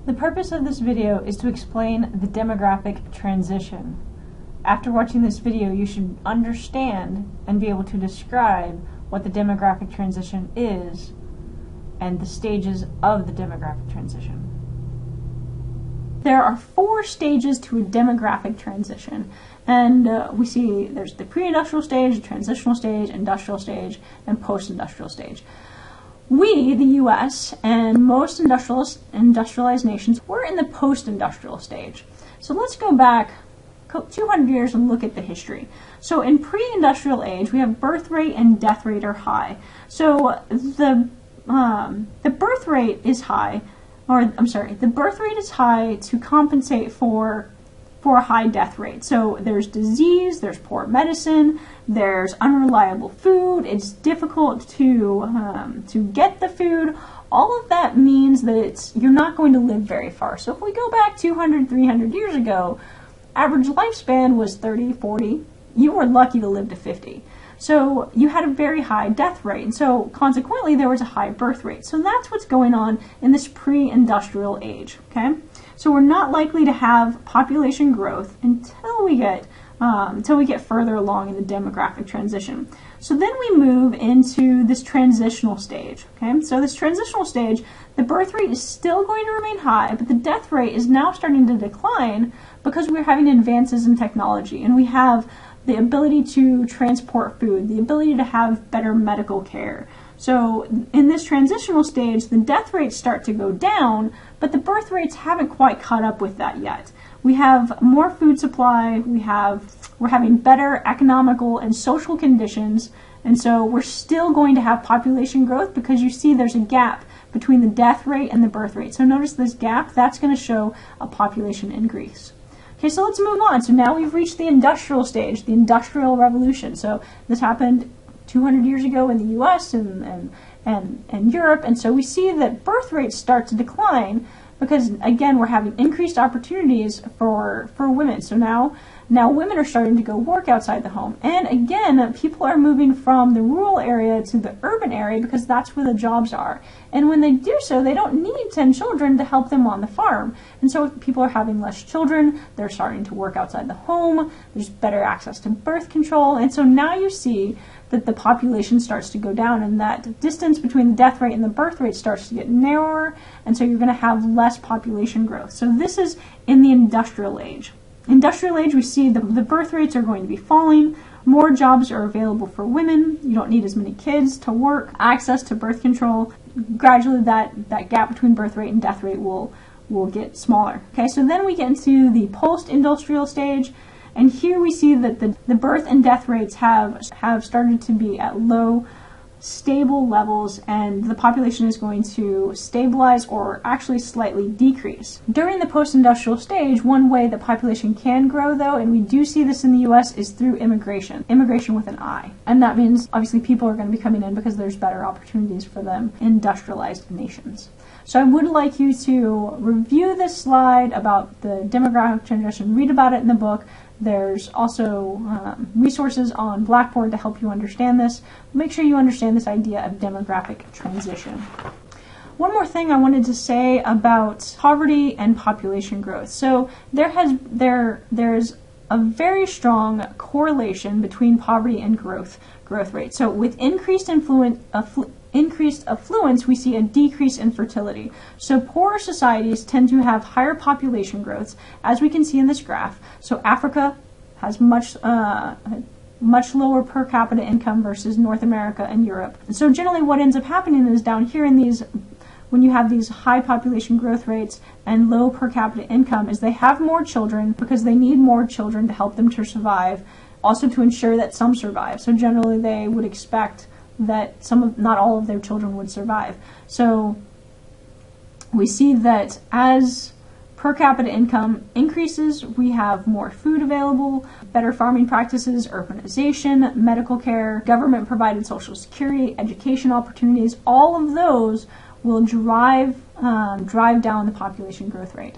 The purpose of this video is to explain the demographic transition. After watching this video, you should understand and be able to describe what the demographic transition is and the stages of the demographic transition. There are 4 stages to a demographic transition, and we see there's the pre-industrial stage, the transitional stage, industrial stage, and post-industrial stage. We, the US, and most industrialized nations, we're in the post-industrial stage. So let's go back 200 years and look at the history. So in pre-industrial age, we have birth rate and death rate are high. So the birth rate is high, the birth rate is high to compensate for a high death rate. So there's disease, there's poor medicine, there's unreliable food, it's difficult to get the food. All of that means that you're not going to live very far. So if we go back 200, 300 years ago, average lifespan was 30, 40. You were lucky to live to 50. So you had a very high death rate, and so consequently there was a high birth rate. So that's what's going on in this pre-industrial age, okay? So we're not likely to have population growth until we get further along in the demographic transition. So then we move into this transitional stage, okay? So this transitional stage, the birth rate is still going to remain high, but the death rate is now starting to decline because we're having advances in technology, and we have the ability to transport food, the ability to have better medical care. So in this transitional stage, the death rates start to go down, but the birth rates haven't quite caught up with that yet. We have more food supply, we're having better economical and social conditions, and so we're still going to have population growth because you see there's a gap between the death rate and the birth rate. So notice this gap, that's going to show a population increase. Okay, so let's move on. So now we've reached the industrial stage, the Industrial Revolution. So this happened 200 years ago in the US and Europe, and so we see that birth rates start to decline because, again, we're having increased opportunities for women. So now women are starting to go work outside the home. And again, people are moving from the rural area to the urban area because that's where the jobs are. And when they do so, they don't need 10 children to help them on the farm. And so people are having less children, they're starting to work outside the home, there's better access to birth control. And so now you see that the population starts to go down, and that distance between the death rate and the birth rate starts to get narrower, and so you're going to have less population growth. So this is in the industrial age. Industrial age, we see the birth rates are going to be falling, more jobs are available for women, you don't need as many kids to work, access to birth control. Gradually that gap between birth rate and death rate will get smaller. Okay, so then we get into the post-industrial stage, and here we see that the birth and death rates have started to be at low, stable levels, and the population is going to stabilize or actually slightly decrease. During the post-industrial stage, one way the population can grow, though, and we do see this in the US, is through immigration. Immigration with an I. And that means, obviously, people are going to be coming in because there's better opportunities for them in industrialized nations. So I would like you to review this slide about the demographic transition, read about it in the book. There's also resources on Blackboard to help you understand this. Make sure you understand this idea of demographic transition. One more thing I wanted to say about poverty and population growth. So there's a very strong correlation between poverty and growth rate. So with increased affluence, we see a decrease in fertility. So poorer societies tend to have higher population growths, as we can see in this graph. So Africa has much lower per capita income versus North America and Europe. And so generally what ends up happening is down here in these, when you have these high population growth rates and low per capita income, is they have more children because they need more children to help them to survive, also to ensure that some survive. So generally they would expect that not all of their children would survive. So we see that as per capita income increases, we have more food available, better farming practices, urbanization, medical care, government provided social security, education opportunities. All of those will drive down the population growth rate.